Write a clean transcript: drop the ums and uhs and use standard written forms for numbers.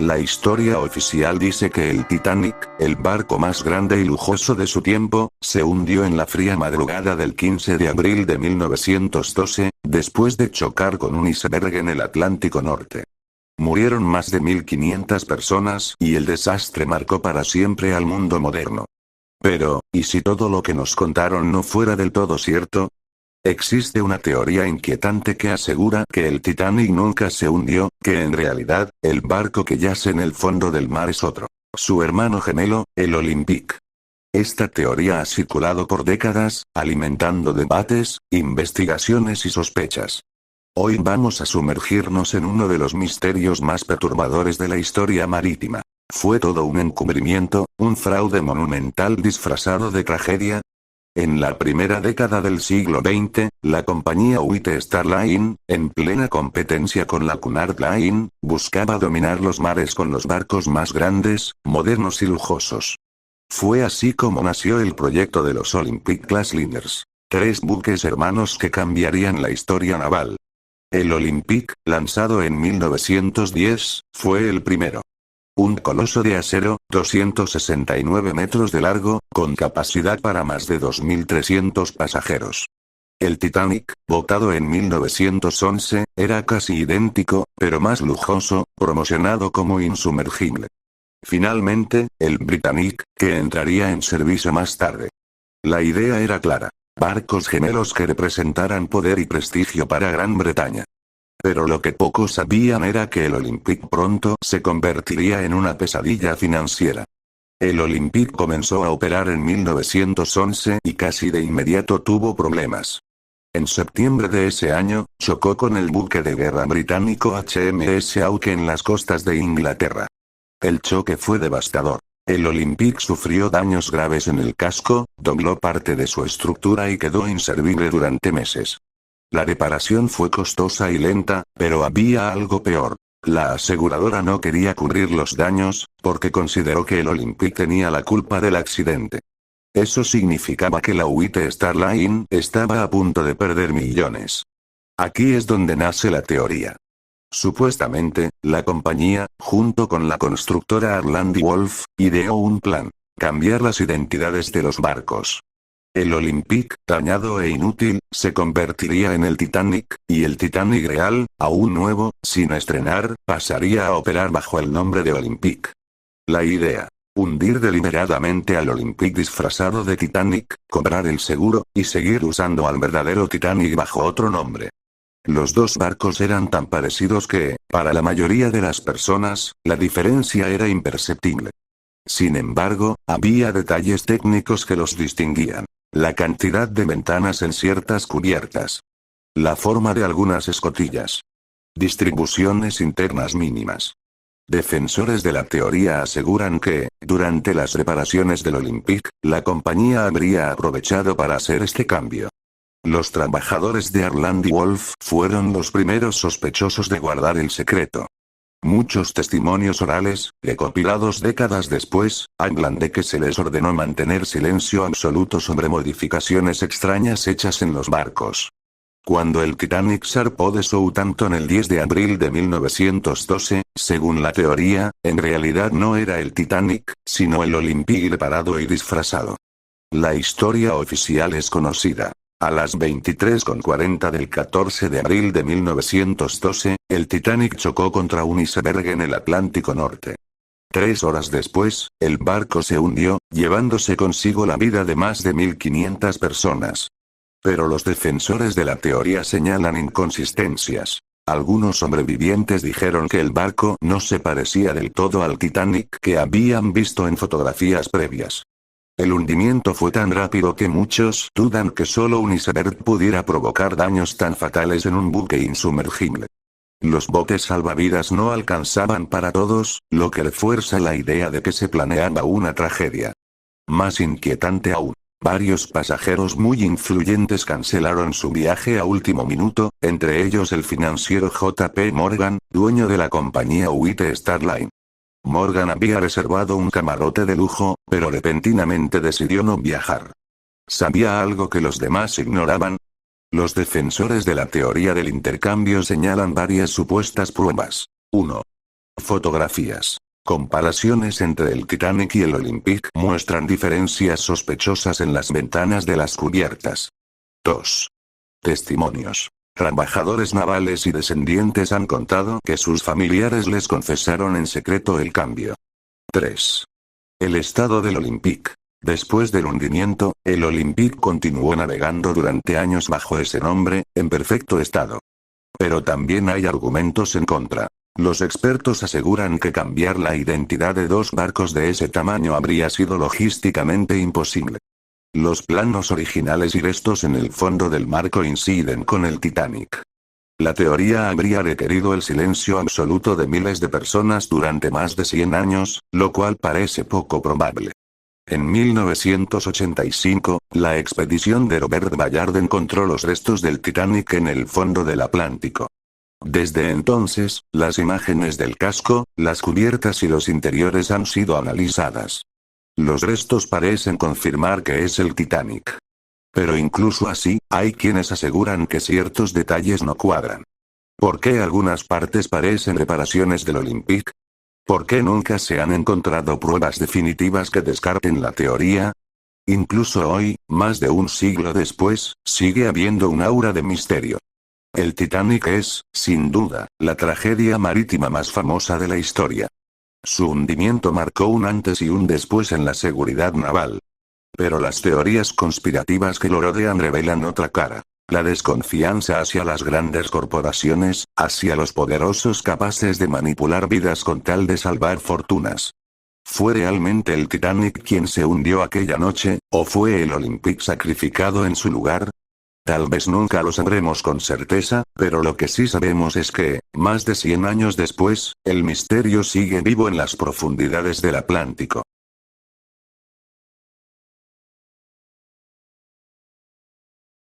La historia oficial dice que el Titanic, el barco más grande y lujoso de su tiempo, se hundió en la fría madrugada del 15 de abril de 1912, después de chocar con un iceberg en el Atlántico Norte. Murieron más de 1500 personas y el desastre marcó para siempre al mundo moderno. Pero, ¿y si todo lo que nos contaron no fuera del todo cierto? Existe una teoría inquietante que asegura que el Titanic nunca se hundió, que en realidad, el barco que yace en el fondo del mar es otro. Su hermano gemelo, el Olympic. Esta teoría ha circulado por décadas, alimentando debates, investigaciones y sospechas. Hoy vamos a sumergirnos en uno de los misterios más perturbadores de la historia marítima. ¿Fue todo un encubrimiento, un fraude monumental disfrazado de tragedia? En la primera década del siglo XX, la compañía White Star Line, en plena competencia con la Cunard Line, buscaba dominar los mares con los barcos más grandes, modernos y lujosos. Fue así como nació el proyecto de los Olympic Class Liners, 3 buques hermanos que cambiarían la historia naval. El Olympic, lanzado en 1910, fue el primero. Un coloso de acero, 269 metros de largo, con capacidad para más de 2.300 pasajeros. El Titanic, votado en 1911, era casi idéntico, pero más lujoso, promocionado como insumergible. Finalmente, el Britannic, que entraría en servicio más tarde. La idea era clara. Barcos gemelos que representaran poder y prestigio para Gran Bretaña. Pero lo que pocos sabían era que el Olympic pronto se convertiría en una pesadilla financiera. El Olympic comenzó a operar en 1911 y casi de inmediato tuvo problemas. En septiembre de ese año, chocó con el buque de guerra británico HMS Hawke en las costas de Inglaterra. El choque fue devastador. El Olympic sufrió daños graves en el casco, dobló parte de su estructura y quedó inservible durante meses. La reparación fue costosa y lenta, pero había algo peor. La aseguradora no quería cubrir los daños, porque consideró que el Olympic tenía la culpa del accidente. Eso significaba que la White Star Line estaba a punto de perder millones. Aquí es donde nace la teoría. Supuestamente, la compañía, junto con la constructora Harland y Wolff, ideó un plan: cambiar las identidades de los barcos. El Olympic, dañado e inútil, se convertiría en el Titanic, y el Titanic real, aún nuevo, sin estrenar, pasaría a operar bajo el nombre de Olympic. La idea: hundir deliberadamente al Olympic disfrazado de Titanic, cobrar el seguro, y seguir usando al verdadero Titanic bajo otro nombre. Los dos barcos eran tan parecidos que, para la mayoría de las personas, la diferencia era imperceptible. Sin embargo, había detalles técnicos que los distinguían. La cantidad de ventanas en ciertas cubiertas. La forma de algunas escotillas. Distribuciones internas mínimas. Defensores de la teoría aseguran que, durante las reparaciones del Olympic, la compañía habría aprovechado para hacer este cambio. Los trabajadores de Harland y Wolff fueron los primeros sospechosos de guardar el secreto. Muchos testimonios orales, recopilados décadas después, hablan de que se les ordenó mantener silencio absoluto sobre modificaciones extrañas hechas en los barcos. Cuando el Titanic zarpó de Southampton el 10 de abril de 1912, según la teoría, en realidad no era el Titanic, sino el Olympic reparado y disfrazado. La historia oficial es conocida. A las 23:40 del 14 de abril de 1912, el Titanic chocó contra un iceberg en el Atlántico Norte. 3 horas después, el barco se hundió, llevándose consigo la vida de más de 1500 personas. Pero los defensores de la teoría señalan inconsistencias. Algunos sobrevivientes dijeron que el barco no se parecía del todo al Titanic que habían visto en fotografías previas. El hundimiento fue tan rápido que muchos dudan que solo un iceberg pudiera provocar daños tan fatales en un buque insumergible. Los botes salvavidas no alcanzaban para todos, lo que refuerza la idea de que se planeaba una tragedia. Más inquietante aún, varios pasajeros muy influyentes cancelaron su viaje a último minuto, entre ellos el financiero J.P. Morgan, dueño de la compañía White Star Line. Morgan había reservado un camarote de lujo, pero repentinamente decidió no viajar. ¿Sabía algo que los demás ignoraban? Los defensores de la teoría del intercambio señalan varias supuestas pruebas. 1. Fotografías. Comparaciones entre el Titanic y el Olympic muestran diferencias sospechosas en las ventanas de las cubiertas. 2. Testimonios. Trabajadores navales y descendientes han contado que sus familiares les confesaron en secreto el cambio. 3. El estado del Olympic. Después del hundimiento, el Olympic continuó navegando durante años bajo ese nombre, en perfecto estado. Pero también hay argumentos en contra. Los expertos aseguran que cambiar la identidad de dos barcos de ese tamaño habría sido logísticamente imposible. Los planos originales y restos en el fondo del mar coinciden con el Titanic. La teoría habría requerido el silencio absoluto de miles de personas durante más de 100 años, lo cual parece poco probable. En 1985, la expedición de Robert Ballard encontró los restos del Titanic en el fondo del Atlántico. Desde entonces, las imágenes del casco, las cubiertas y los interiores han sido analizadas. Los restos parecen confirmar que es el Titanic. Pero incluso así, hay quienes aseguran que ciertos detalles no cuadran. ¿Por qué algunas partes parecen reparaciones del Olympic? ¿Por qué nunca se han encontrado pruebas definitivas que descarten la teoría? Incluso hoy, más de un siglo después, sigue habiendo un aura de misterio. El Titanic es, sin duda, la tragedia marítima más famosa de la historia. Su hundimiento marcó un antes y un después en la seguridad naval. Pero las teorías conspirativas que lo rodean revelan otra cara. La desconfianza hacia las grandes corporaciones, hacia los poderosos capaces de manipular vidas con tal de salvar fortunas. ¿Fue realmente el Titanic quien se hundió aquella noche, o fue el Olympic sacrificado en su lugar? Tal vez nunca lo sabremos con certeza, pero lo que sí sabemos es que, más de 100 años después, el misterio sigue vivo en las profundidades del Atlántico.